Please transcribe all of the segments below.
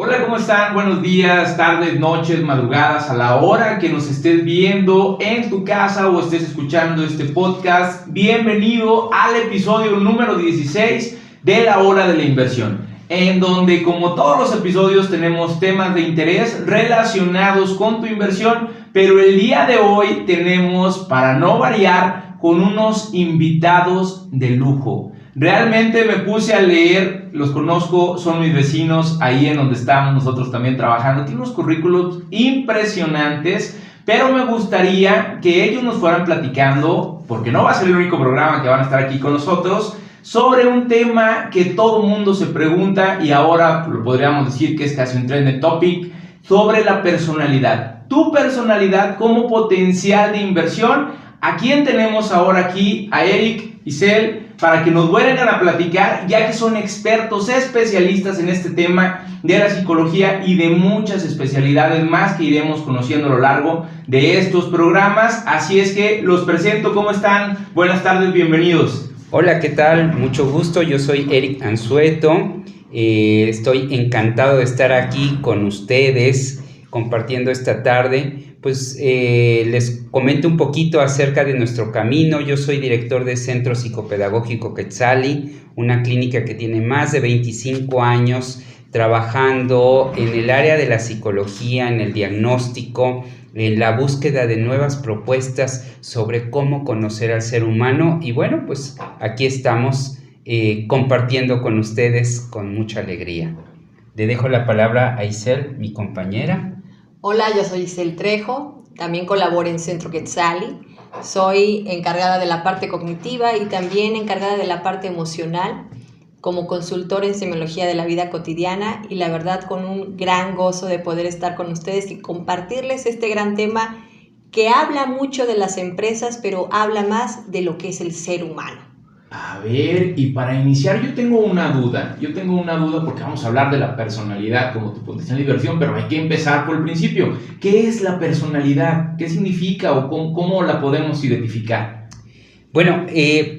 Hola, ¿cómo están? Buenos días, tardes, noches, madrugadas, a la hora que nos estés viendo en tu casa o estés escuchando este podcast. Bienvenido al episodio número 16 de La Hora de la Inversión, en donde, como todos los episodios, tenemos temas de interés relacionados con tu inversión, pero el día de hoy tenemos, para no variar, con unos invitados de lujo. Realmente me puse a leer, los conozco, son mis vecinos, ahí en donde estamos nosotros también trabajando. Tienen unos currículos impresionantes, pero me gustaría que ellos nos fueran platicando, porque no va a ser el único programa que van a estar aquí con nosotros, sobre un tema que todo mundo se pregunta y ahora lo podríamos decir que es casi un trending topic, sobre la personalidad. Tu personalidad como potencial de inversión. ¿A quién tenemos ahora aquí? A Eric, Isel, para que nos vuelvan a platicar, ya que son expertos, especialistas en este tema de la psicología y de muchas especialidades más que iremos conociendo a lo largo de estos programas. Así es que los presento. ¿Cómo están? Buenas tardes, bienvenidos. Hola, ¿qué tal? Mucho gusto, yo soy Eric Anzueto. Estoy encantado de estar aquí con ustedes compartiendo esta tarde. Les comento un poquito acerca de nuestro camino. Yo soy director de Centro Psicopedagógico Quetzali, una clínica que tiene más de 25 años trabajando en el área de la psicología, en el diagnóstico, en la búsqueda de nuevas propuestas sobre cómo conocer al ser humano. Y bueno, pues aquí estamos compartiendo con ustedes con mucha alegría. Le dejo la palabra a Isel, mi compañera. Hola, yo soy Isel Trejo, también colaboro en Centro Quetzali. Soy encargada de la parte cognitiva y también encargada de la parte emocional como consultora en semiología de la vida cotidiana, y la verdad con un gran gozo de poder estar con ustedes y compartirles este gran tema que habla mucho de las empresas, pero habla más de lo que es el ser humano. A ver, y para iniciar yo tengo una duda porque vamos a hablar de la personalidad como tu potencial de inversión, pero hay que empezar por el principio. ¿Qué es la personalidad? ¿Qué significa o cómo la podemos identificar? Bueno,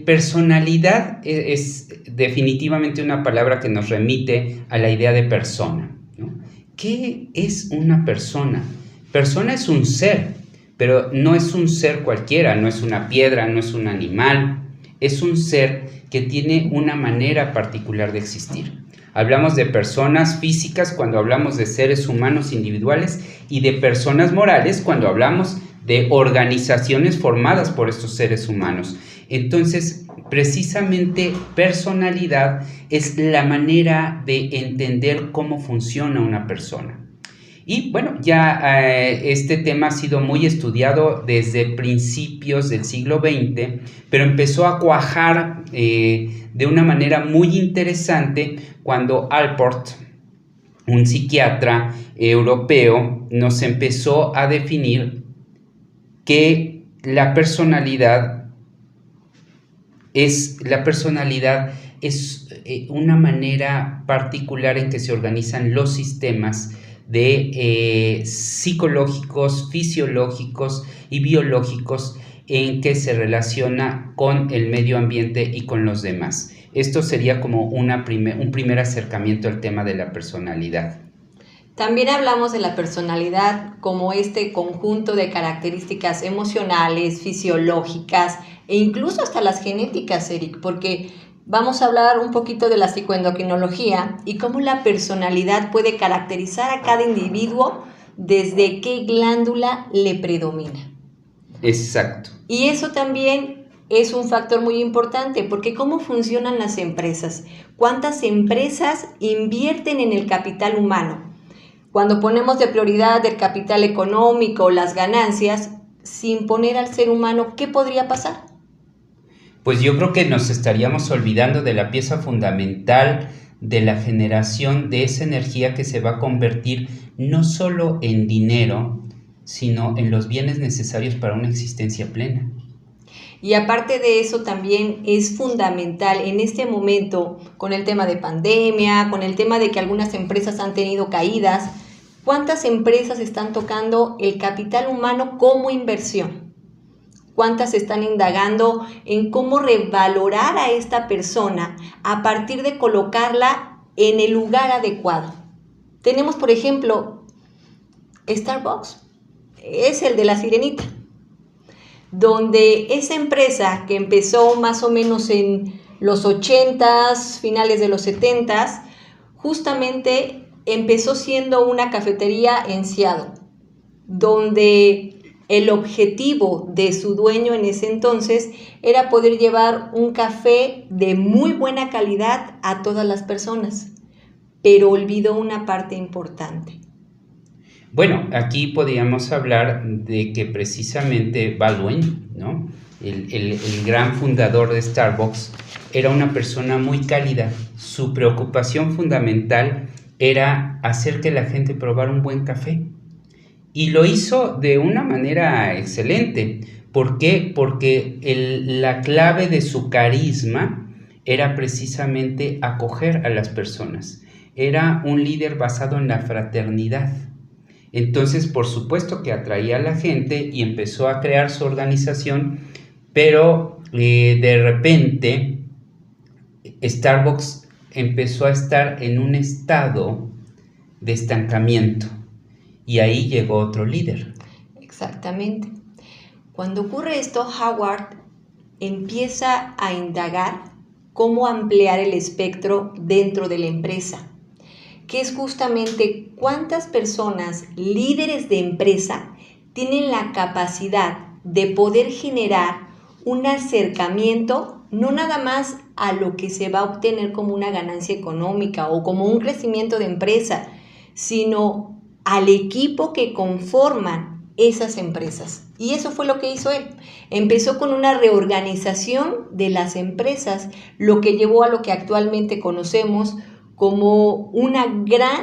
personalidad es definitivamente una palabra que nos remite a la idea de persona, ¿no? ¿Qué es una persona? Persona es un ser, pero no es un ser cualquiera, no es una piedra, no es un animal. Es un ser que tiene una manera particular de existir. Hablamos de personas físicas cuando hablamos de seres humanos individuales y de personas morales cuando hablamos de organizaciones formadas por estos seres humanos. Entonces, precisamente personalidad es la manera de entender cómo funciona una persona. Y bueno, ya este tema ha sido muy estudiado desde principios del siglo XX, pero empezó a cuajar de una manera muy interesante cuando Allport, un psiquiatra europeo, nos empezó a definir que la personalidad es una manera particular en que se organizan los sistemas de psicológicos, fisiológicos y biológicos en que se relaciona con el medio ambiente y con los demás. Esto sería como un primer acercamiento al tema de la personalidad. También hablamos de la personalidad como este conjunto de características emocionales, fisiológicas e incluso hasta las genéticas, Eric, porque vamos a hablar un poquito de la psicoendocrinología y cómo la personalidad puede caracterizar a cada individuo desde qué glándula le predomina. Exacto. Y eso también es un factor muy importante, porque ¿cómo funcionan las empresas? ¿Cuántas empresas invierten en el capital humano? Cuando ponemos de prioridad el capital económico, las ganancias, sin poner al ser humano, ¿qué podría pasar? Pues yo creo que nos estaríamos olvidando de la pieza fundamental de la generación de esa energía que se va a convertir no solo en dinero, sino en los bienes necesarios para una existencia plena. Y aparte de eso también es fundamental en este momento, con el tema de pandemia, con el tema de que algunas empresas han tenido caídas, ¿cuántas empresas están tocando el capital humano como inversión? ¿Cuántas están indagando en cómo revalorar a esta persona a partir de colocarla en el lugar adecuado? Tenemos, por ejemplo, Starbucks, es el de la sirenita, donde esa empresa que empezó más o menos en los 80s, finales de los 70s, justamente empezó siendo una cafetería en Seattle, donde el objetivo de su dueño en ese entonces era poder llevar un café de muy buena calidad a todas las personas, pero olvidó una parte importante. Bueno, aquí podríamos hablar de que precisamente Baldwin, ¿no? el gran fundador de Starbucks, era una persona muy cálida. Su preocupación fundamental era hacer que la gente probara un buen café. Y lo hizo de una manera excelente. ¿Por qué? Porque la clave de su carisma era precisamente acoger a las personas. Era un líder basado en la fraternidad. Entonces, por supuesto que atraía a la gente y empezó a crear su organización, pero de repente Starbucks empezó a estar en un estado de estancamiento. Y ahí llegó otro líder. Exactamente. Cuando ocurre esto, Howard empieza a indagar cómo ampliar el espectro dentro de la empresa, que es justamente cuántas personas, líderes de empresa, tienen la capacidad de poder generar un acercamiento, no nada más a lo que se va a obtener como una ganancia económica o como un crecimiento de empresa, sino al equipo que conforman esas empresas. Y eso fue lo que hizo él. Empezó con una reorganización de las empresas, lo que llevó a lo que actualmente conocemos como una gran...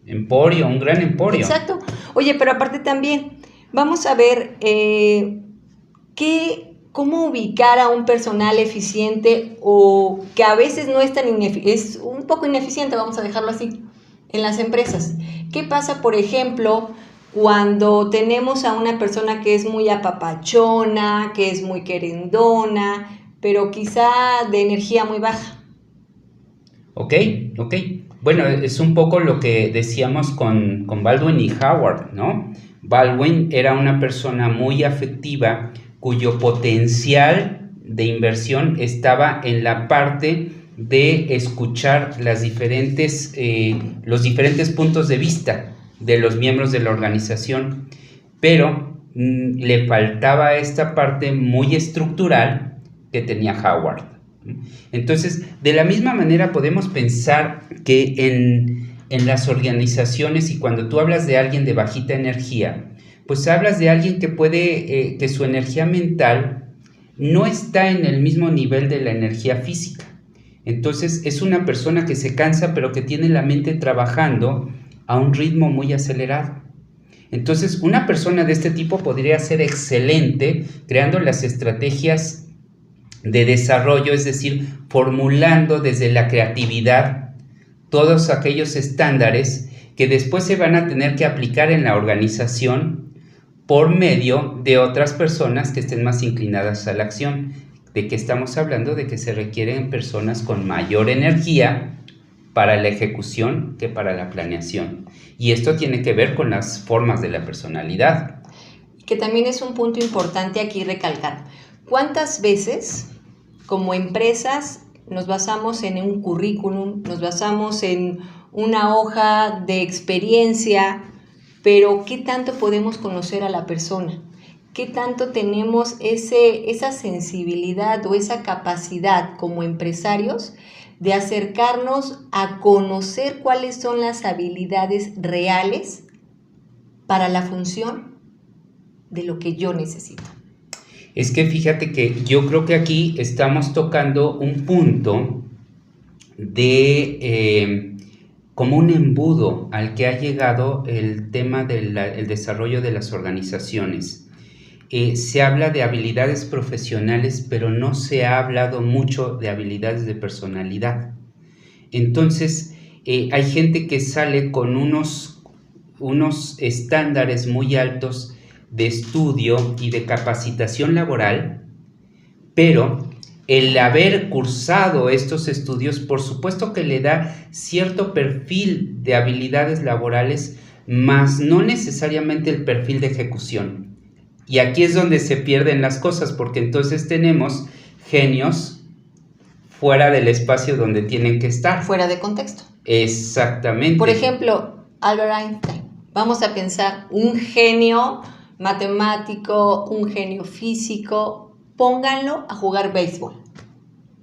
Emporio, un gran emporio. Exacto. Oye, pero aparte también, vamos a ver cómo ubicar a un personal eficiente o que a veces no es tan es un poco ineficiente, vamos a dejarlo así, en las empresas. ¿Qué pasa, por ejemplo, cuando tenemos a una persona que es muy apapachona, que es muy querendona, pero quizá de energía muy baja? Ok. Bueno, es un poco lo que decíamos con Baldwin y Howard, ¿no? Baldwin era una persona muy afectiva cuyo potencial de inversión estaba en la parte de escuchar los diferentes puntos de vista de los miembros de la organización, pero le faltaba esta parte muy estructural que tenía Howard. Entonces, de la misma manera podemos pensar que en las organizaciones, y cuando tú hablas de alguien de bajita energía, pues hablas de alguien que puede, que su energía mental no está en el mismo nivel de la energía física. Entonces es una persona que se cansa, pero que tiene la mente trabajando a un ritmo muy acelerado. Entonces una persona de este tipo podría ser excelente creando las estrategias de desarrollo, es decir, formulando desde la creatividad todos aquellos estándares que después se van a tener que aplicar en la organización por medio de otras personas que estén más inclinadas a la acción. ¿De qué estamos hablando? De que se requieren personas con mayor energía para la ejecución que para la planeación. Y esto tiene que ver con las formas de la personalidad. Que también es un punto importante aquí recalcar. ¿Cuántas veces como empresas nos basamos en un currículum, nos basamos en una hoja de experiencia, pero qué tanto podemos conocer a la persona? ¿Qué tanto tenemos esa sensibilidad o esa capacidad como empresarios de acercarnos a conocer cuáles son las habilidades reales para la función de lo que yo necesito? Es que fíjate que yo creo que aquí estamos tocando un punto de como un embudo al que ha llegado el tema del desarrollo de las organizaciones. Se habla de habilidades profesionales, pero no se ha hablado mucho de habilidades de personalidad. Entonces, hay gente que sale con unos estándares muy altos de estudio y de capacitación laboral, pero el haber cursado estos estudios, por supuesto que le da cierto perfil de habilidades laborales, más no necesariamente el perfil de ejecución. Y aquí es donde se pierden las cosas, porque entonces tenemos genios fuera del espacio donde tienen que estar. Fuera de contexto. Exactamente. Por ejemplo, Albert Einstein. Vamos a pensar, un genio matemático, un genio físico, pónganlo a jugar béisbol.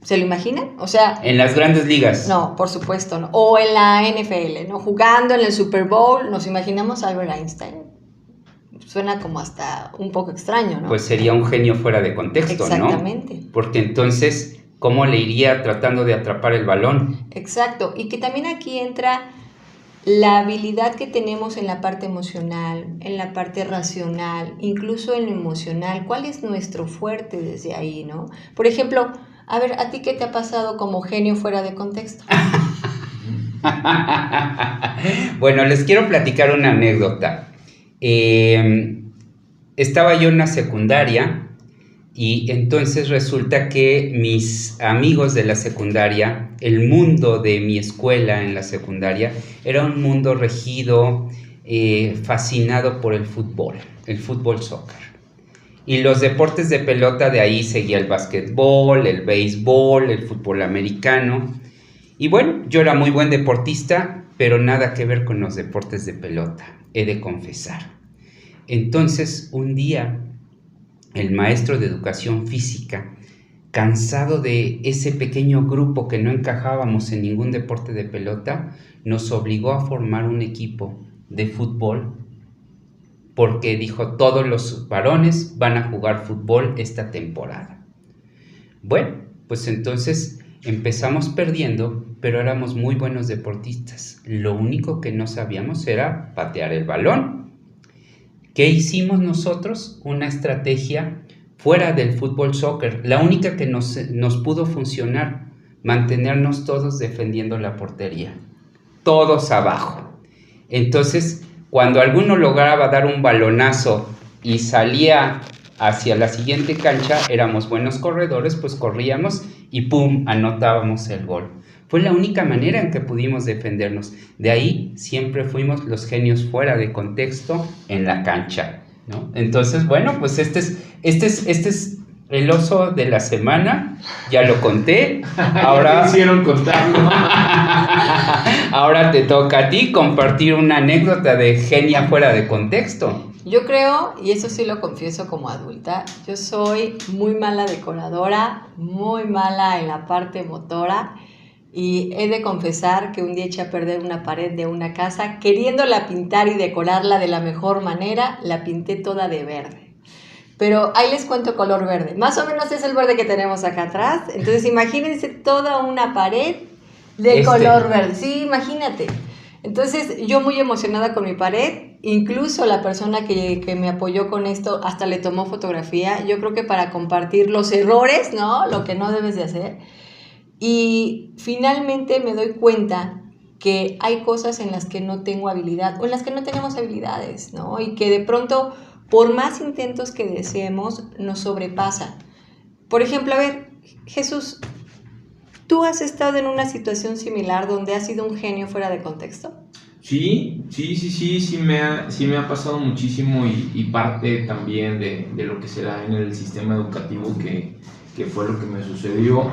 ¿Se lo imaginan? O sea... En las grandes ligas. No, por supuesto, no. O en la NFL, ¿no? Jugando en el Super Bowl, nos imaginamos a Albert Einstein. Suena como hasta un poco extraño, ¿no? Pues sería un genio fuera de contexto, ¿no? Exactamente. Porque entonces, ¿cómo le iría tratando de atrapar el balón? Exacto. Y que también aquí entra la habilidad que tenemos en la parte emocional, en la parte racional, incluso en lo emocional. ¿Cuál es nuestro fuerte desde ahí, no? Por ejemplo, a ver, ¿a ti qué te ha pasado como genio fuera de contexto? Bueno, les quiero platicar una anécdota. Estaba yo en la secundaria y entonces resulta que mis amigos de la secundaria, el mundo de mi escuela en la secundaria, era un mundo regido, fascinado por el fútbol soccer. Y los deportes de pelota, de ahí seguía el básquetbol, el béisbol, el fútbol americano. Y bueno, yo era muy buen deportista, pero nada que ver con los deportes de pelota, he de confesar. Entonces, un día, el maestro de educación física, cansado de ese pequeño grupo que no encajábamos en ningún deporte de pelota, nos obligó a formar un equipo de fútbol, porque dijo, todos los varones van a jugar fútbol esta temporada. Bueno, pues entonces empezamos perdiendo, pero éramos muy buenos deportistas. Lo único que no sabíamos era patear el balón. ¿Qué hicimos nosotros? Una estrategia fuera del fútbol soccer, la única que nos pudo funcionar, mantenernos todos defendiendo la portería, todos abajo. Entonces, cuando alguno lograba dar un balonazo y salía hacia la siguiente cancha, éramos buenos corredores, pues corríamos y ¡pum!, anotábamos el gol. Fue la única manera en que pudimos defendernos. De ahí siempre fuimos los genios fuera de contexto en la cancha, ¿no? Entonces, bueno, pues este es el oso de la semana. Ya lo conté. Ahora hicieron contarlo. Ahora te toca a ti compartir una anécdota de genia fuera de contexto. Yo creo, y eso sí lo confieso como adulta, yo soy muy mala decoradora, muy mala en la parte motora. Y he de confesar que un día eché a perder una pared de una casa, queriéndola pintar y decorarla de la mejor manera, la pinté toda de verde. Pero ahí les cuento color verde. Más o menos es el verde que tenemos acá atrás. Entonces imagínense toda una pared de color verde. Sí, imagínate. Entonces yo muy emocionada con mi pared, incluso la persona que me apoyó con esto hasta le tomó fotografía. Yo creo que para compartir los errores, ¿no? Lo que no debes de hacer. Y finalmente me doy cuenta que hay cosas en las que no tengo habilidad o en las que no tenemos habilidades, ¿no? Y que de pronto, por más intentos que deseemos, nos sobrepasa. Por ejemplo, a ver, Jesús, ¿tú has estado en una situación similar donde has sido un genio fuera de contexto? Sí me ha pasado muchísimo y parte también de lo que se da en el sistema educativo que fue lo que me sucedió.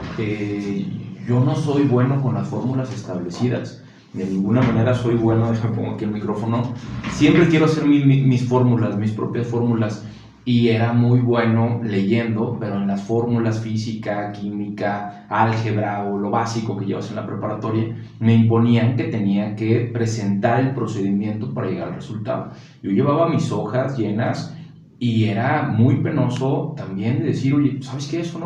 Yo no soy bueno con las fórmulas establecidas, de ninguna manera soy bueno, déjame pongo aquí el micrófono, siempre quiero hacer mis fórmulas, mis propias fórmulas, y era muy bueno leyendo, pero en las fórmulas física, química, álgebra o lo básico que llevas en la preparatoria, me imponían que tenía que presentar el procedimiento para llegar al resultado. Yo llevaba mis hojas llenas y era muy penoso también decir, oye, ¿sabes qué? Eso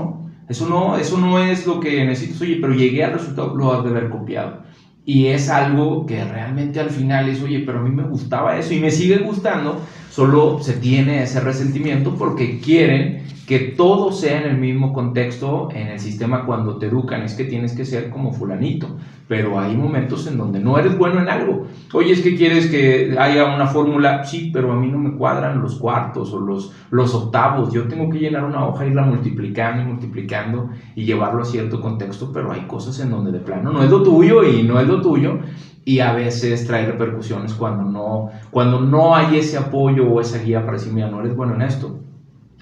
no es lo que necesitas, oye, pero llegué al resultado, lo has de haber copiado. Y es algo que realmente al final es, oye, pero a mí me gustaba eso y me sigue gustando, solo se tiene ese resentimiento porque quieren que todo sea en el mismo contexto. En el sistema, cuando te educan, es que tienes que ser como fulanito, pero hay momentos en donde no eres bueno en algo. Oye, es que quieres que haya una fórmula, sí, pero a mí no me cuadran los cuartos o los octavos. Yo tengo que llenar una hoja, irla multiplicando y multiplicando y llevarlo a cierto contexto, pero hay cosas en donde de plano no es lo tuyo y no es lo tuyo, y a veces trae repercusiones cuando no hay ese apoyo o esa guía para decir, mira, no eres bueno en esto,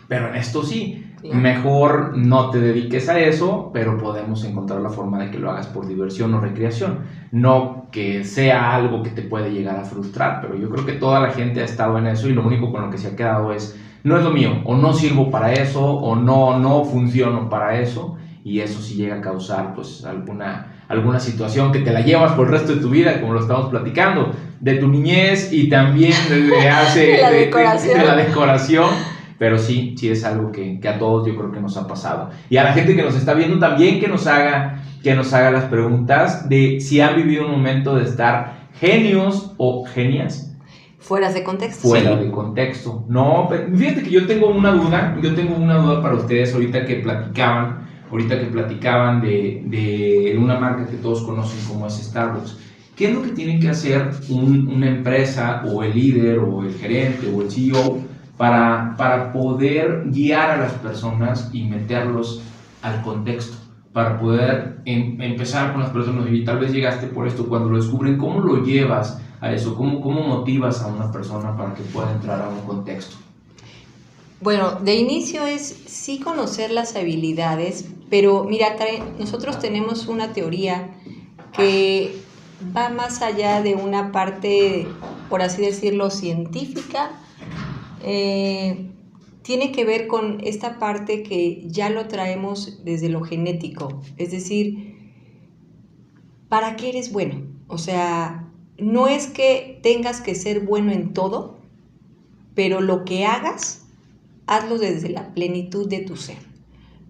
pero en esto sí. Mejor no te dediques a eso, pero podemos encontrar la forma de que lo hagas por diversión o recreación, no que sea algo que te puede llegar a frustrar. Pero yo creo que toda la gente ha estado en eso y lo único con lo que se ha quedado es, no es lo mío, o no sirvo para eso, o no funciono para eso, y eso sí llega a causar pues alguna situación que te la llevas por el resto de tu vida, como lo estamos platicando, de tu niñez y también de la decoración. Pero sí es algo que a todos yo creo que nos ha pasado. Y a la gente que nos está viendo también, que nos haga las preguntas de si han vivido un momento de estar genios o genias fuera de contexto. Fuera de contexto. No, fíjate que yo tengo una duda para ustedes ahorita que platicaban de una marca que todos conocen como es Starbucks. ¿Qué es lo que tiene que hacer una empresa, o el líder, o el gerente, o el CEO, para poder guiar a las personas y meterlos al contexto? Para poder empezar con las personas, y tal vez llegaste por esto, cuando lo descubren, ¿cómo lo llevas a eso? ¿Cómo motivas a una persona para que pueda entrar a un contexto? Bueno, de inicio es sí conocer las habilidades, pero mira, Karen, nosotros tenemos una teoría que va más allá de una parte, por así decirlo, científica. Tiene que ver con esta parte que ya lo traemos desde lo genético, es decir, ¿para qué eres bueno? O sea, no es que tengas que ser bueno en todo, pero lo que hagas, hazlo desde la plenitud de tu ser,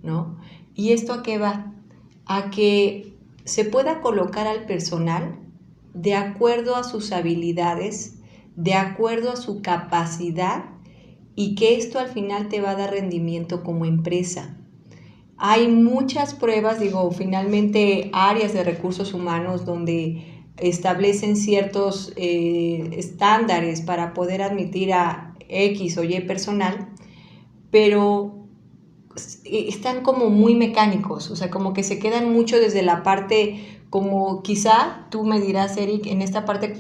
¿no? ¿Y esto a qué va? A que se pueda colocar al personal de acuerdo a sus habilidades, de acuerdo a su capacidad, y que esto al final te va a dar rendimiento como empresa. Hay muchas pruebas, finalmente áreas de recursos humanos donde establecen ciertos estándares para poder admitir a X o Y personal, pero están como muy mecánicos, o sea, como que se quedan mucho desde la parte, como quizá tú me dirás, Eric, en esta parte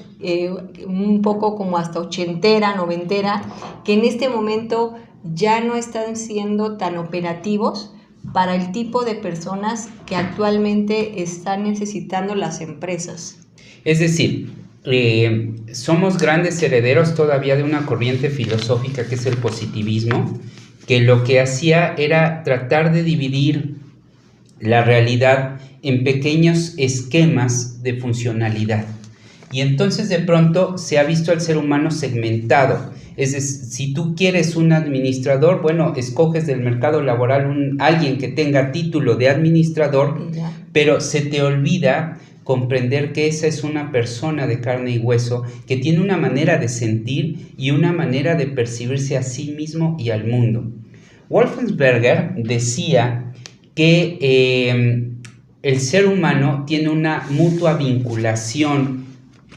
un poco como hasta ochentera, noventera, que en este momento ya no están siendo tan operativos para el tipo de personas que actualmente están necesitando las empresas. Es decir, somos grandes herederos todavía de una corriente filosófica que es el positivismo, que lo que hacía era tratar de dividir la realidad en pequeños esquemas de funcionalidad. Y entonces de pronto se ha visto al ser humano segmentado. Es decir, si tú quieres un administrador, bueno, escoges del mercado laboral alguien que tenga título de administrador, pero se te olvida comprender que esa es una persona de carne y hueso que tiene una manera de sentir y una manera de percibirse a sí mismo y al mundo. Wolfensberger decía que el ser humano tiene una mutua vinculación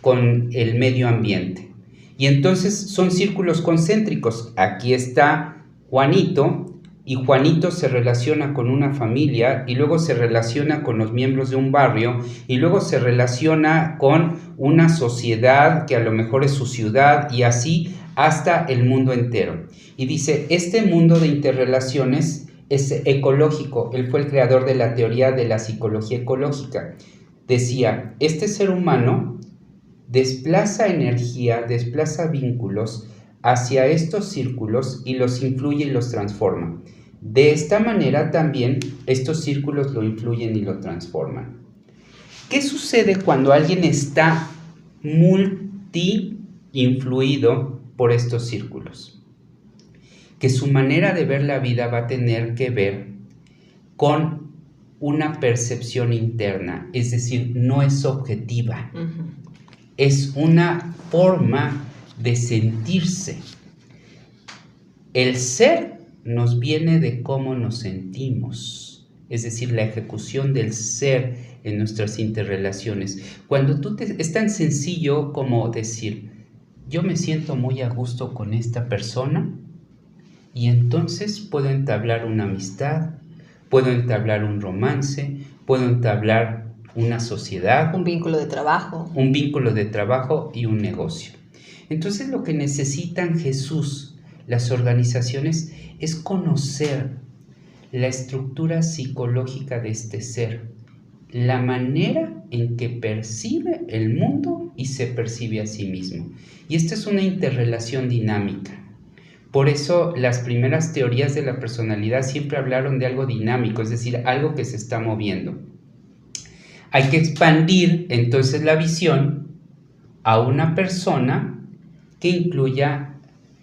con el medio ambiente. Y entonces son círculos concéntricos. Aquí está Juanito, y Juanito se relaciona con una familia, y luego se relaciona con los miembros de un barrio, y luego se relaciona con una sociedad que a lo mejor es su ciudad, y así hasta el mundo entero. Y dice, este mundo de interrelaciones es ecológico. Él fue el creador de la teoría de la psicología ecológica. Decía, este ser humano desplaza energía, desplaza vínculos hacia estos círculos y los influye y los transforma. De esta manera también estos círculos lo influyen y lo transforman. ¿Qué sucede cuando alguien está multi-influido por estos círculos? Que su manera de ver la vida va a tener que ver con una percepción interna, es decir, no es objetiva. Es una forma de sentirse. El ser nos viene de cómo nos sentimos, es decir, la ejecución del ser en nuestras interrelaciones. Es tan sencillo como decir, yo me siento muy a gusto con esta persona y entonces puedo entablar una amistad, puedo entablar un romance, puedo entablar una sociedad, un vínculo de trabajo y un negocio. Entonces lo que necesitan Jesús, las organizaciones, es conocer la estructura psicológica de este ser, la manera en que percibe el mundo y se percibe a sí mismo. Y esta es una interrelación dinámica. Por eso las primeras teorías de la personalidad siempre hablaron de algo dinámico, es decir, algo que se está moviendo. Hay que expandir entonces la visión a una persona que incluya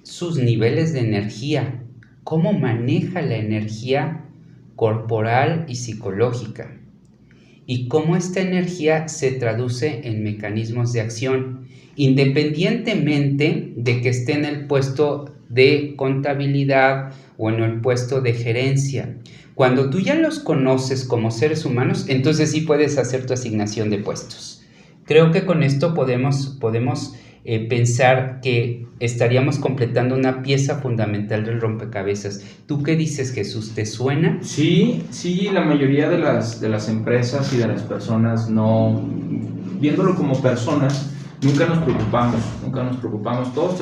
sus niveles de energía, cómo maneja la energía corporal y psicológica, y cómo esta energía se traduce en mecanismos de acción, independientemente de que esté en el puesto de contabilidad o en el puesto de gerencia. Cuando tú ya los conoces como seres humanos, entonces sí puedes hacer tu asignación de puestos. Creo que con esto podemos pensar que estaríamos completando una pieza fundamental del rompecabezas. ¿Tú qué dices, Jesús? ¿Te suena? Sí, la mayoría de las empresas y de las personas, no, viéndolo como personas, nunca nos preocupamos, todos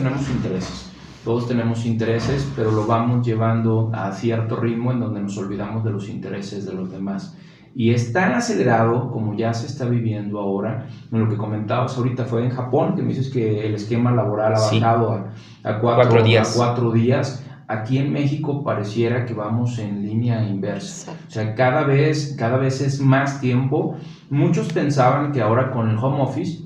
tenemos intereses, pero lo vamos llevando a cierto ritmo en donde nos olvidamos de los intereses de los demás. Y es tan acelerado como ya se está viviendo ahora. Lo que comentabas ahorita fue en Japón, que me dices que el esquema laboral ha bajado a 4 días. Aquí en México pareciera que vamos en línea inversa. O sea, cada vez es más tiempo. Muchos pensaban que ahora con el home office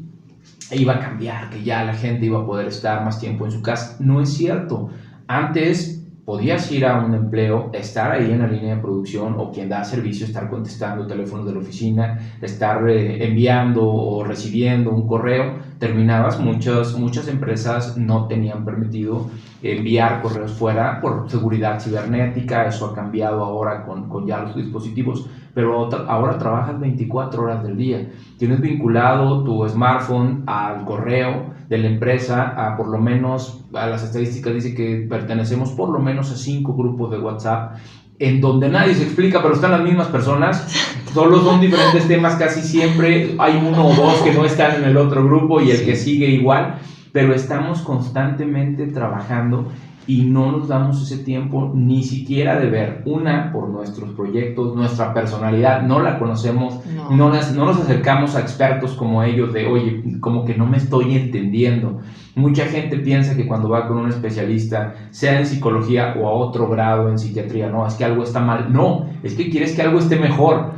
iba a cambiar, que ya la gente iba a poder estar más tiempo en su casa. No es cierto. Antes podías ir a un empleo, estar ahí en la línea de producción, o quien da servicio, estar contestando teléfonos de la oficina, estar enviando o recibiendo un correo. Terminabas, muchas empresas no tenían permitido enviar correos fuera por seguridad cibernética. Eso ha cambiado ahora con ya los dispositivos, pero ahora trabajas 24 horas del día. Tienes vinculado tu smartphone al correo de la empresa, por lo menos, a las estadísticas dice que pertenecemos por lo menos a 5 grupos de WhatsApp, en donde nadie se explica, pero están las mismas personas, solo son diferentes temas casi siempre, hay 1 o 2 que no están en el otro grupo y el que sigue igual, pero estamos constantemente trabajando y no nos damos ese tiempo ni siquiera de ver, por nuestros proyectos, nuestra personalidad, no la conocemos, no nos acercamos a expertos como ellos de, oye, como que no me estoy entendiendo. Mucha gente piensa que cuando va con un especialista, sea en psicología o a otro grado en psiquiatría, no, es que algo está mal. No, es que quieres que algo esté mejor.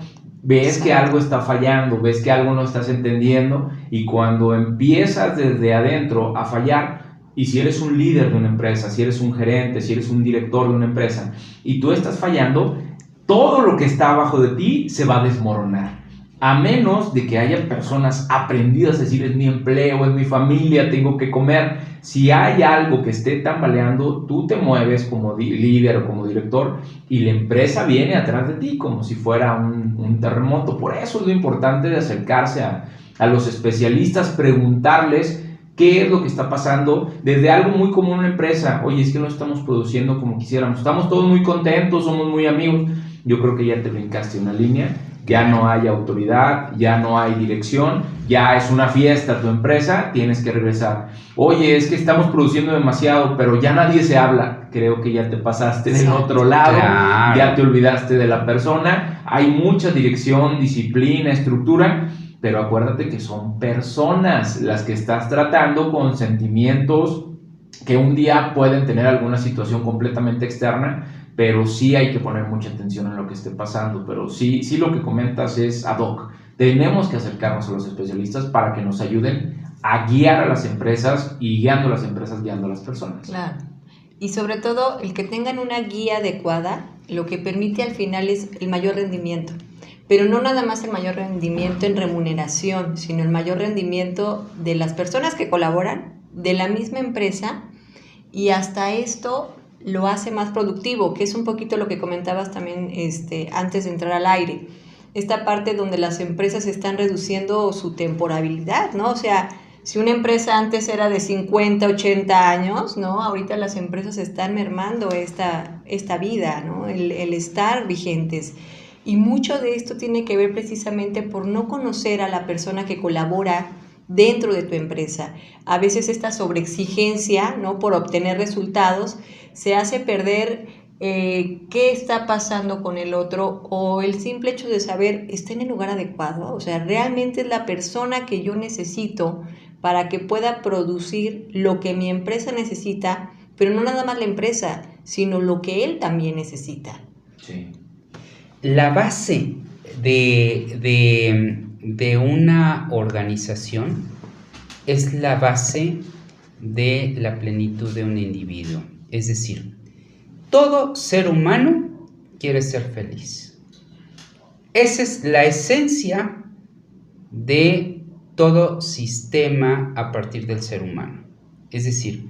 Ves que algo está fallando, ves que algo no estás entendiendo, y cuando empiezas desde adentro a fallar, y si eres un líder de una empresa, si eres un gerente, si eres un director de una empresa, y tú estás fallando, todo lo que está abajo de ti se va a desmoronar. A menos de que haya personas aprendidas a decir, es mi empleo, es mi familia, tengo que comer. Si hay algo que esté tambaleando, tú te mueves como líder o como director y la empresa viene atrás de ti como si fuera un terremoto. Por eso es lo importante de acercarse a los especialistas, preguntarles qué es lo que está pasando, desde algo muy común en una empresa. Oye, es que no estamos produciendo como quisiéramos, estamos todos muy contentos, somos muy amigos. Yo creo que ya te brincaste una línea, ya no hay autoridad, ya no hay dirección, ya es una fiesta tu empresa, tienes que regresar. Oye, es que estamos produciendo demasiado, pero ya nadie se habla. Creo que ya te pasaste del otro lado, claro. Ya te olvidaste de la persona. Hay mucha dirección, disciplina, estructura, pero acuérdate que son personas las que estás tratando con sentimientos que un día pueden tener alguna situación completamente externa, pero sí hay que poner mucha atención en lo que esté pasando. Pero sí lo que comentas es ad hoc. Tenemos que acercarnos a los especialistas para que nos ayuden a guiar a las empresas y guiando a las empresas, guiando a las personas. Claro. Y sobre todo, el que tengan una guía adecuada, lo que permite al final es el mayor rendimiento. Pero no nada más el mayor rendimiento en remuneración, sino el mayor rendimiento de las personas que colaboran, de la misma empresa, y hasta esto lo hace más productivo, que es un poquito lo que comentabas también antes de entrar al aire. Esta parte donde las empresas están reduciendo su temporalidad, ¿no? O sea, si una empresa antes era de 50, 80 años, ¿no? Ahorita las empresas están mermando esta vida, ¿no? El estar vigentes. Y mucho de esto tiene que ver precisamente por no conocer a la persona que colabora dentro de tu empresa. A veces esta sobreexigencia, ¿no? Por obtener resultados se hace perder qué está pasando con el otro, o el simple hecho de saber, ¿está en el lugar adecuado? O sea, ¿realmente es la persona que yo necesito para que pueda producir lo que mi empresa necesita? Pero no nada más la empresa, sino lo que él también necesita. Sí. La base de una organización es la base de la plenitud de un individuo. Es decir, todo ser humano quiere ser feliz. Esa es la esencia de todo sistema a partir del ser humano. Es decir,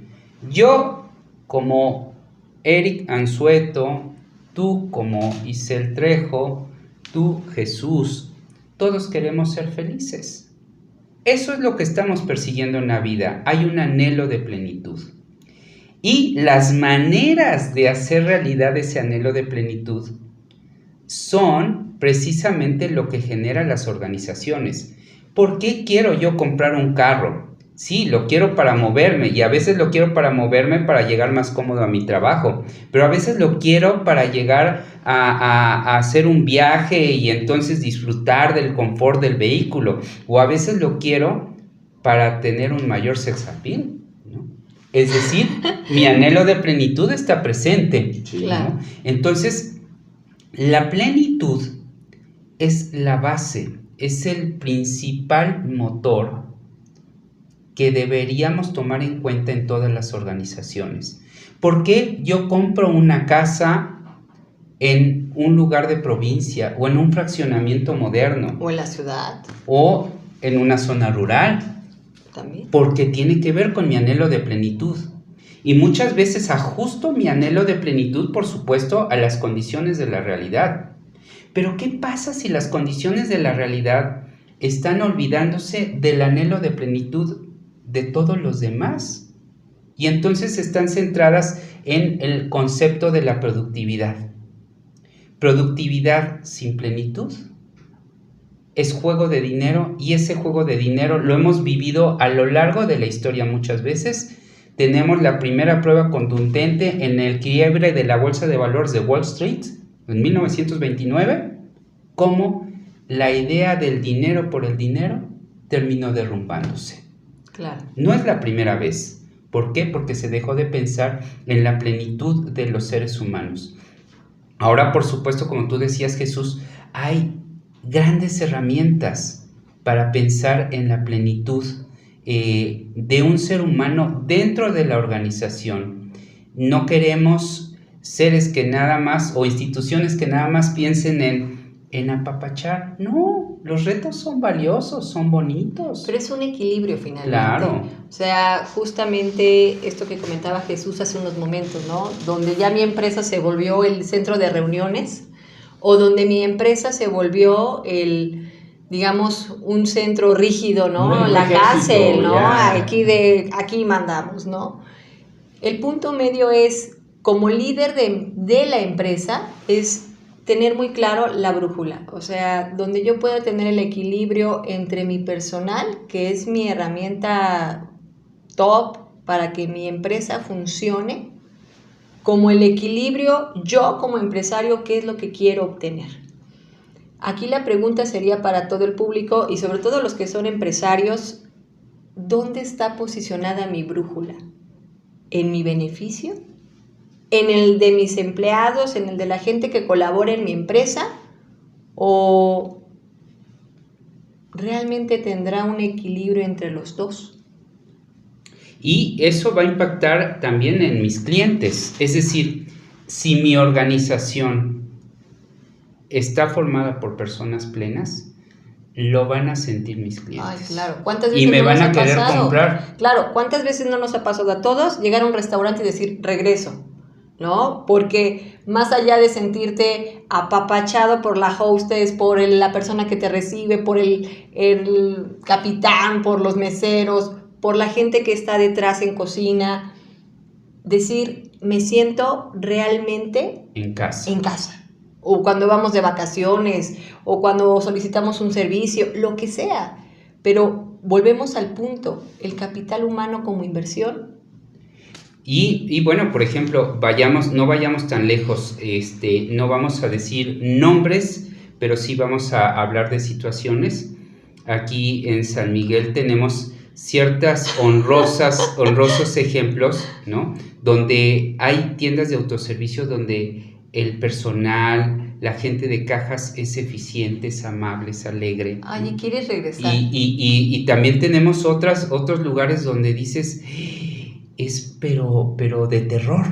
yo como Eric Anzueto, tú como Isel Trejo, tú Jesús, todos queremos ser felices. Eso es lo que estamos persiguiendo en la vida. Hay un anhelo de plenitud. Y las maneras de hacer realidad ese anhelo de plenitud son precisamente lo que genera las organizaciones. ¿Por qué quiero yo comprar un carro? Sí, lo quiero para moverme, y a veces lo quiero para moverme para llegar más cómodo a mi trabajo, pero a veces lo quiero para llegar a hacer un viaje y entonces disfrutar del confort del vehículo, o a veces lo quiero para tener un mayor sex appeal, ¿no? Es decir, mi anhelo de plenitud está presente, Sí, claro. ¿no? Entonces, la plenitud es la base, es el principal motor que deberíamos tomar en cuenta en todas las organizaciones. ¿Por qué yo compro una casa en un lugar de provincia o en un fraccionamiento moderno? O en la ciudad. O en una zona rural. También. Porque tiene que ver con mi anhelo de plenitud. Y muchas veces ajusto mi anhelo de plenitud, por supuesto, a las condiciones de la realidad. Pero ¿qué pasa si las condiciones de la realidad están olvidándose del anhelo de plenitud de todos los demás? Y entonces están centradas en el concepto de la productividad. Productividad sin plenitud es juego de dinero, y ese juego de dinero lo hemos vivido a lo largo de la historia muchas veces. Tenemos la primera prueba contundente en el quiebre de la bolsa de valores de Wall Street en 1929, cómo la idea del dinero por el dinero terminó derrumbándose. Claro. No es la primera vez. ¿Por qué? Porque se dejó de pensar en la plenitud de los seres humanos. Ahora, por supuesto, como tú decías, Jesús, hay grandes herramientas para pensar en la plenitud de un ser humano dentro de la organización. No queremos seres que nada más, o instituciones que nada más piensen en apapachar. No, los retos son valiosos, son bonitos. Pero es un equilibrio finalmente. Claro. O sea, justamente esto que comentaba Jesús hace unos momentos, ¿no? Donde ya mi empresa se volvió el centro de reuniones, o donde mi empresa se volvió digamos, un centro rígido, ¿no? La cárcel, ¿no? Aquí mandamos, ¿no? El punto medio es, como líder de la empresa, es tener muy claro la brújula, o sea, donde yo pueda tener el equilibrio entre mi personal, que es mi herramienta top para que mi empresa funcione, como el equilibrio yo como empresario, qué es lo que quiero obtener. Aquí la pregunta sería para todo el público y sobre todo los que son empresarios, ¿dónde está posicionada mi brújula? ¿En mi beneficio? ¿En el de mis empleados? ¿En el de la gente que colabora en mi empresa? ¿O realmente tendrá un equilibrio entre los dos? Y eso va a impactar también en mis clientes. Es decir, si mi organización está formada por personas plenas, lo van a sentir mis clientes. Ay, claro. ¿Cuántas veces y me no van nos a ha querer pasado? comprar. Claro, ¿cuántas veces no nos ha pasado a todos llegar a un restaurante y decir regreso? ¿no? Porque más allá de sentirte apapachado por la hostess, por la persona que te recibe, por el capitán, por los meseros, por la gente que está detrás en cocina, decir, me siento realmente En casa. en casa. O cuando vamos de vacaciones, o cuando solicitamos un servicio, lo que sea. Pero volvemos al punto, el capital humano como inversión. Y bueno, por ejemplo, no vayamos tan lejos, no vamos a decir nombres, pero sí vamos a hablar de situaciones. Aquí en San Miguel tenemos ciertas honrosos ejemplos, ¿no? Donde hay tiendas de autoservicio donde el personal, la gente de cajas es eficiente, es amable, es alegre. Ay, ¿y quieres regresar? Y también tenemos otros lugares donde dices, pero de terror,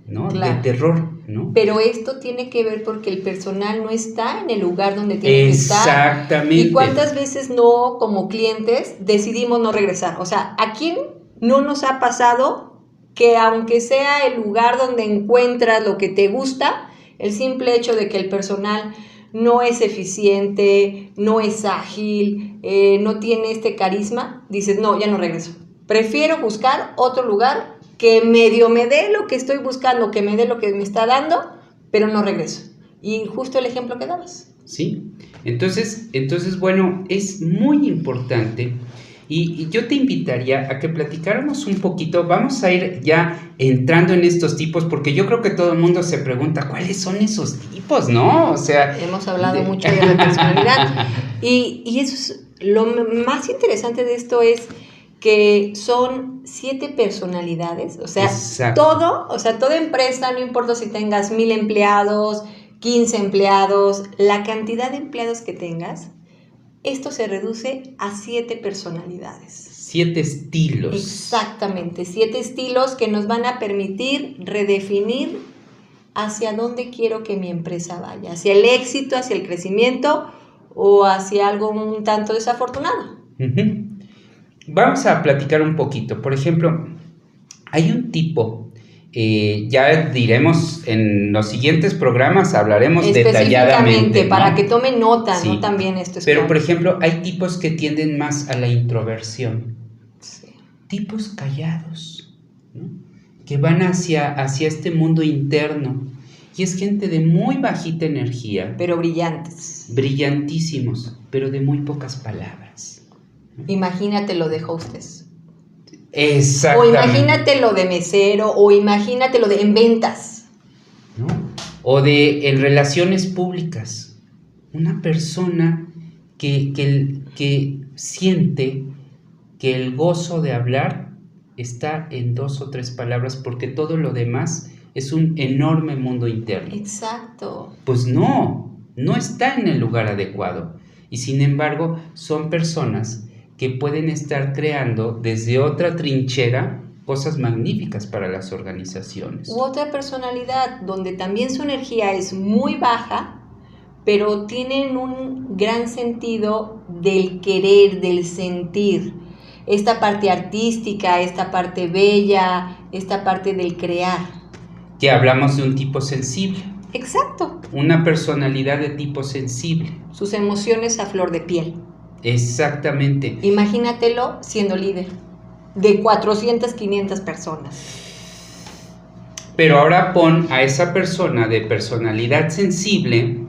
¿no? Claro. De terror, ¿no? Pero esto tiene que ver porque el personal no está en el lugar donde tiene que estar. Exactamente. ¿Y cuántas veces no, como clientes, decidimos no regresar? O sea, ¿a quién no nos ha pasado que aunque sea el lugar donde encuentras lo que te gusta, el simple hecho de que el personal no es eficiente, no es ágil, no tiene este carisma, dices, no, ya no regreso. Prefiero buscar otro lugar que medio me dé lo que estoy buscando, que me dé lo que me está dando, pero no regreso. Y justo el ejemplo que dabas. Sí, entonces bueno, es muy importante y yo te invitaría a que platicáramos un poquito, vamos a ir ya entrando en estos tipos, porque yo creo que todo el mundo se pregunta, ¿cuáles son esos tipos, no? O sea... Hemos hablado mucho de la personalidad y eso es, lo más interesante de esto es que son 7 personalidades, o sea, exacto. Toda empresa, no importa si tengas 1000 empleados, 15 empleados, la cantidad de empleados que tengas, esto se reduce a 7 personalidades. 7 estilos. Exactamente, 7 estilos que nos van a permitir redefinir hacia dónde quiero que mi empresa vaya, hacia el éxito, hacia el crecimiento o hacia algo un tanto desafortunado. Uh-huh. Vamos a platicar un poquito. Por ejemplo, hay un tipo, ya diremos en los siguientes programas, hablaremos detalladamente, ¿no? Para que tomen nota, sí. ¿no? También esto es Pero, claro. por ejemplo, hay tipos que tienden más a la introversión. Sí. Tipos callados, ¿no? Que van hacia este mundo interno. Y es gente de muy bajita energía. Pero brillantes. Brillantísimos, pero de muy pocas palabras. Imagínate lo de hostess. Exactamente. O imagínate lo de mesero, o imagínate lo de en ventas. ¿No? O en relaciones públicas. Una persona que siente que el gozo de hablar está en 2 o 3 palabras, porque todo lo demás es un enorme mundo interno. Exacto. Pues no está en el lugar adecuado. Y sin embargo, son personas que pueden estar creando desde otra trinchera cosas magníficas para las organizaciones. U otra personalidad donde también su energía es muy baja, pero tienen un gran sentido del querer, del sentir. Esta parte artística, esta parte bella, esta parte del crear. Que hablamos de un tipo sensible. Exacto. Una personalidad de tipo sensible. Sus emociones a flor de piel. Exactamente. Imagínatelo siendo líder de 400, 500 personas. Pero ahora pon a esa persona de personalidad sensible,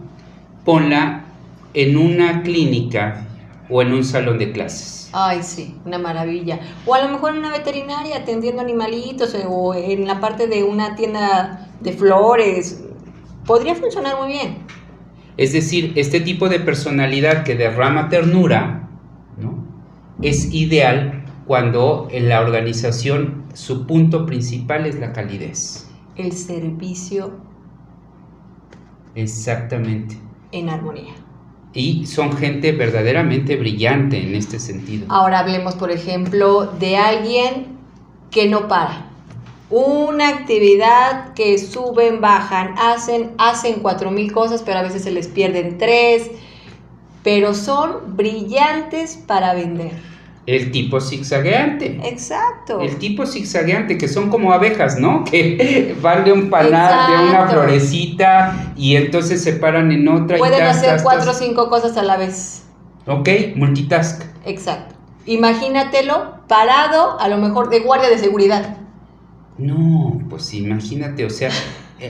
ponla en una clínica o en un salón de clases. Ay, sí, una maravilla. O a lo mejor en una veterinaria atendiendo animalitos o en la parte de una tienda de flores. Podría funcionar muy bien. Es decir, este tipo de personalidad que derrama ternura, ¿no? Es ideal cuando en la organización su punto principal es la calidez. El servicio. Exactamente. En armonía. Y son gente verdaderamente brillante en este sentido. Ahora hablemos, por ejemplo, de alguien que no para. Una actividad que suben, bajan, hacen 4000 cosas, pero a veces se les pierden 3, pero son brillantes para vender. El tipo zigzagueante. Exacto. El tipo zigzagueante, que son como abejas, ¿no? Que van de un panal, de una florecita, y entonces se paran en otra. Pueden hacer 4 o 5 cosas a la vez. Ok, multitask. Exacto. Imagínatelo parado, a lo mejor de guardia de seguridad. No, pues imagínate, o sea,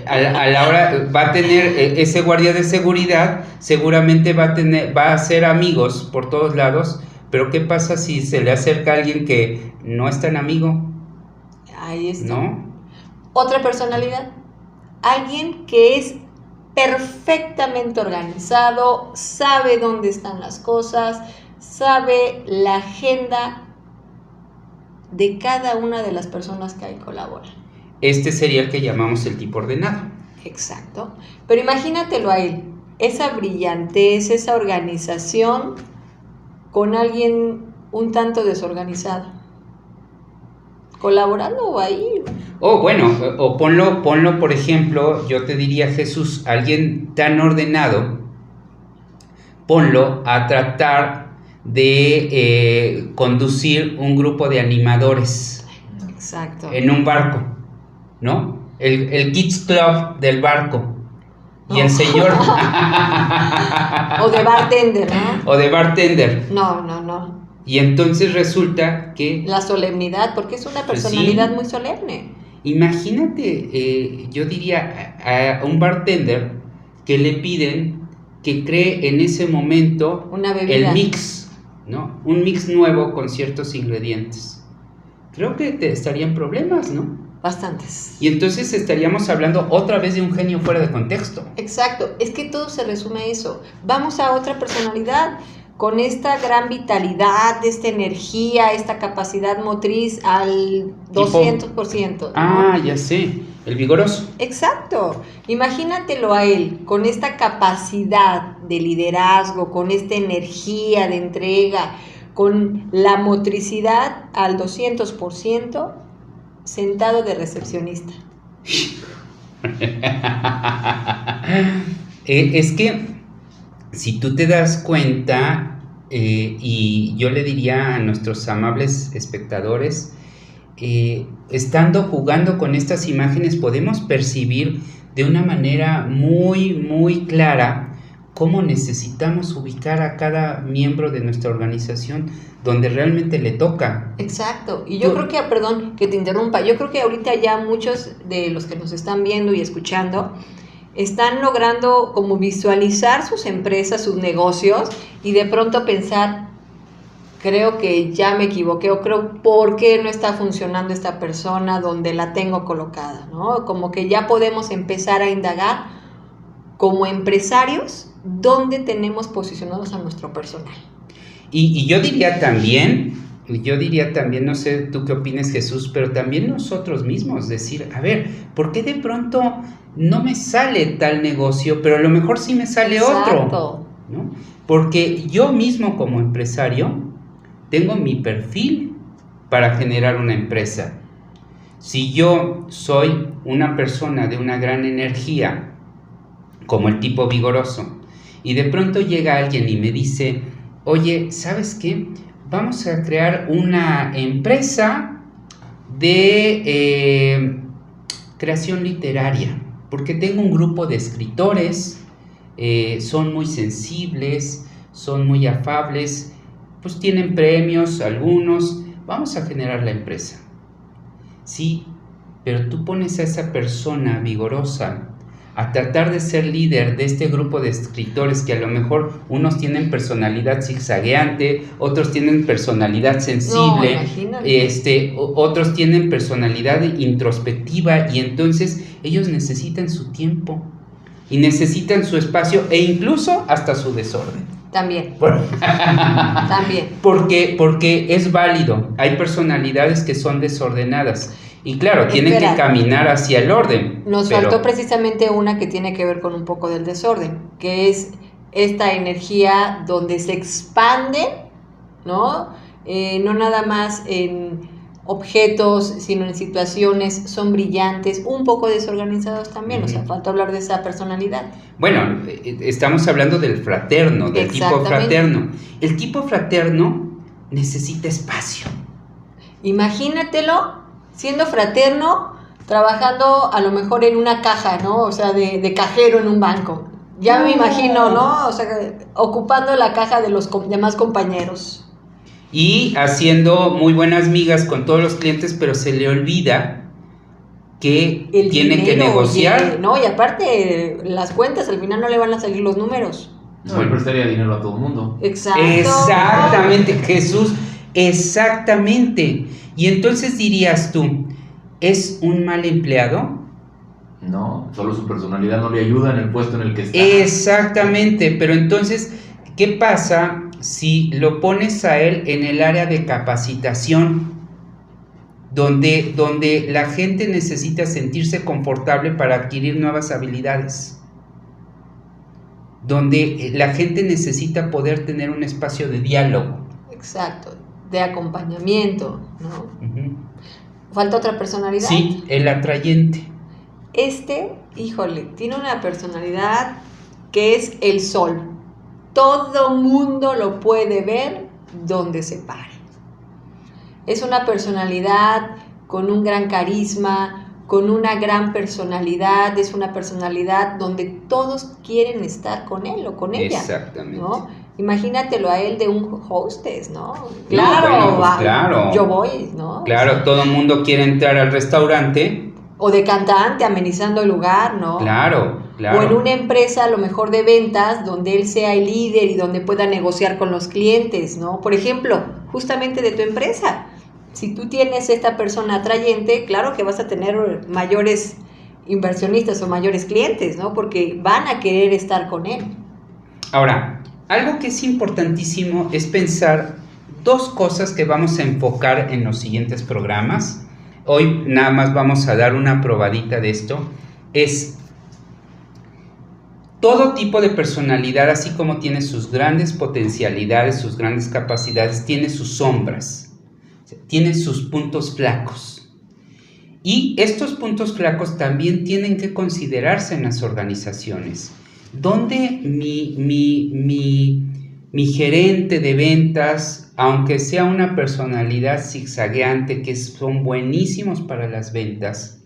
a la hora va a tener ese guardia de seguridad, seguramente va a hacer amigos por todos lados, pero ¿qué pasa si se le acerca a alguien que no es tan amigo? Ahí está. ¿No? Otra personalidad, alguien que es perfectamente organizado, sabe dónde están las cosas, sabe la agenda de cada una de las personas que ahí colaboran. Este sería el que llamamos el tipo ordenado. Exacto. Pero imagínatelo a él, esa brillantez, esa organización con alguien un tanto desorganizado. ¿Colaborando ahí? Bueno, o ponlo, por ejemplo, yo te diría, Jesús, alguien tan ordenado, ponlo a tratar de conducir un grupo de animadores. Exacto. En un barco, ¿no? El Kids Club del barco. Y el señor... O de bartender, ¿no? O de bartender. No. Y entonces resulta que... La solemnidad, porque es una personalidad muy solemne. Imagínate, yo diría, a un bartender que le piden que cree en ese momento una bebida. El mix, ¿no? Un mix nuevo con ciertos ingredientes. Creo que te estarían problemas, ¿no? Bastantes. Y entonces estaríamos hablando otra vez de un genio fuera de contexto. Exacto, es que todo se resume a eso. Vamos a otra personalidad con esta gran vitalidad, esta energía, esta capacidad motriz al 200%. ¿no? Ah, ya sé, el vigoroso. Exacto, imagínatelo a él con esta capacidad de liderazgo, con esta energía de entrega, con la motricidad al 200%, sentado de recepcionista. Es que si tú te das cuenta, y yo le diría a nuestros amables espectadores, estando jugando con estas imágenes podemos percibir de una manera muy, muy clara cómo necesitamos ubicar a cada miembro de nuestra organización donde realmente le toca. Exacto, y yo creo que, perdón que te interrumpa, yo creo que ahorita ya muchos de los que nos están viendo y escuchando están logrando como visualizar sus empresas, sus negocios, y de pronto pensar, creo que ya me equivoqué, o creo, ¿por qué no está funcionando esta persona donde la tengo colocada? ¿No? Como que ya podemos empezar a indagar como empresarios dónde tenemos posicionados a nuestro personal. Y yo diría también, no sé tú qué opinas, Jesús, pero también nosotros mismos decir, a ver, ¿por qué de pronto no me sale tal negocio, pero a lo mejor sí me sale otro? ¿No? Porque yo mismo como empresario tengo mi perfil para generar una empresa. Si yo soy una persona de una gran energía, como el tipo vigoroso, y de pronto llega alguien y me dice, oye, ¿sabes qué? Vamos a crear una empresa de creación literaria, porque tengo un grupo de escritores, son muy sensibles, son muy afables, pues tienen premios algunos, vamos a generar la empresa. Sí, pero tú pones a esa persona vigorosa a tratar de ser líder de este grupo de escritores que a lo mejor unos tienen personalidad zigzagueante, otros tienen personalidad sensible, otros tienen personalidad introspectiva, y entonces ellos necesitan su tiempo y necesitan su espacio e incluso hasta su desorden. También. También. Porque es válido, hay personalidades que son desordenadas. Y claro, tienen que caminar hacia el orden. Nos faltó precisamente una que tiene que ver con un poco del desorden, que es esta energía donde se expanden, ¿no? No nada más en objetos, sino en situaciones, son brillantes, un poco desorganizados también, o sea, faltó hablar de esa personalidad. Bueno, estamos hablando del fraterno, del tipo fraterno. El tipo fraterno necesita espacio. Imagínatelo siendo fraterno, trabajando a lo mejor en una caja, ¿no? O sea, de cajero en un banco. Ya me imagino, ¿no? O sea, ocupando la caja de los demás compañeros. Y haciendo muy buenas migas con todos los clientes, pero se le olvida que El tiene que dinero, negociar. oye, no, y aparte, las cuentas, al final no le van a salir los números. No, él prestaría dinero a todo el mundo. Exacto. Exactamente, Jesús, exactamente. Y entonces dirías tú, ¿es un mal empleado? No, solo su personalidad no le ayuda en el puesto en el que está. Exactamente, pero entonces, ¿qué pasa si lo pones a él en el área de capacitación, donde la gente necesita sentirse confortable para adquirir nuevas habilidades? Donde la gente necesita poder tener un espacio de diálogo. Exacto, de acompañamiento, ¿no? Uh-huh. ¿Falta otra personalidad? Sí, el atrayente. Híjole, tiene una personalidad que es el sol. Todo mundo lo puede ver donde se pare. Es una personalidad con un gran carisma, con una gran personalidad, es una personalidad donde todos quieren estar con él o con ella. Exactamente. ¿No? Imagínatelo a él de un hostess, ¿no? Claro, bueno, pues claro. Yo voy, ¿no? Claro, todo el mundo quiere entrar al restaurante. O de cantante, amenizando el lugar, ¿no? Claro, claro. O en una empresa, a lo mejor de ventas, donde él sea el líder y donde pueda negociar con los clientes, ¿no? Por ejemplo, justamente de tu empresa. Si tú tienes esta persona atrayente, claro que vas a tener mayores inversionistas o mayores clientes, ¿no? Porque van a querer estar con él. Ahora, algo que es importantísimo es pensar dos cosas que vamos a enfocar en los siguientes programas. Hoy nada más vamos a dar una probadita de esto. Es todo tipo de personalidad, así como tiene sus grandes potencialidades, sus grandes capacidades, tiene sus sombras, tiene sus puntos flacos. Y estos puntos flacos también tienen que considerarse en las organizaciones. Donde mi gerente de ventas, aunque sea una personalidad zigzagueante, que son buenísimos para las ventas,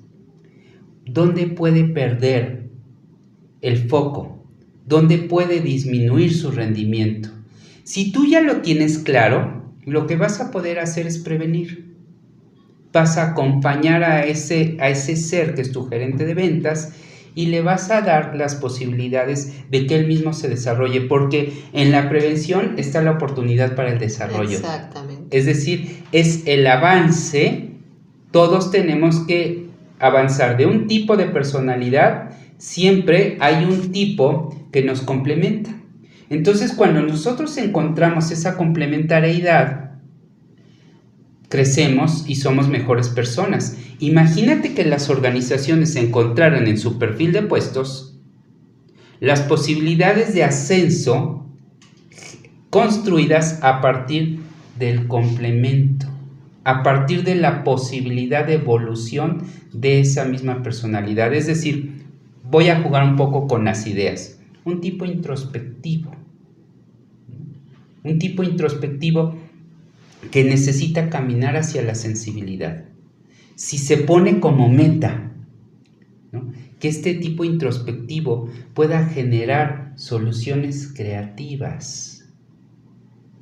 ¿dónde puede perder el foco? ¿Dónde puede disminuir su rendimiento? Si tú ya lo tienes claro, lo que vas a poder hacer es prevenir. Vas a acompañar a ese ser que es tu gerente de ventas y le vas a dar las posibilidades de que él mismo se desarrolle, porque en la prevención está la oportunidad para el desarrollo. Exactamente. Es decir, es el avance. Todos tenemos que avanzar de un tipo de personalidad. Siempre hay un tipo que nos complementa. Entonces, cuando nosotros encontramos esa complementariedad, crecemos y somos mejores personas. Imagínate que las organizaciones encontraran en su perfil de puestos las posibilidades de ascenso construidas a partir del complemento, a partir de la posibilidad de evolución de esa misma personalidad. Es decir, voy a jugar un poco con las ideas. Un tipo introspectivo. Un tipo introspectivo que necesita caminar hacia la sensibilidad. Si se pone como meta, ¿no?, que este tipo introspectivo pueda generar soluciones creativas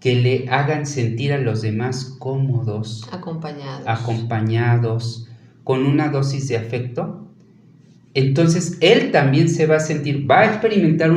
que le hagan sentir a los demás cómodos, acompañados, con una dosis de afecto, entonces él también se va a sentir, va a experimentar un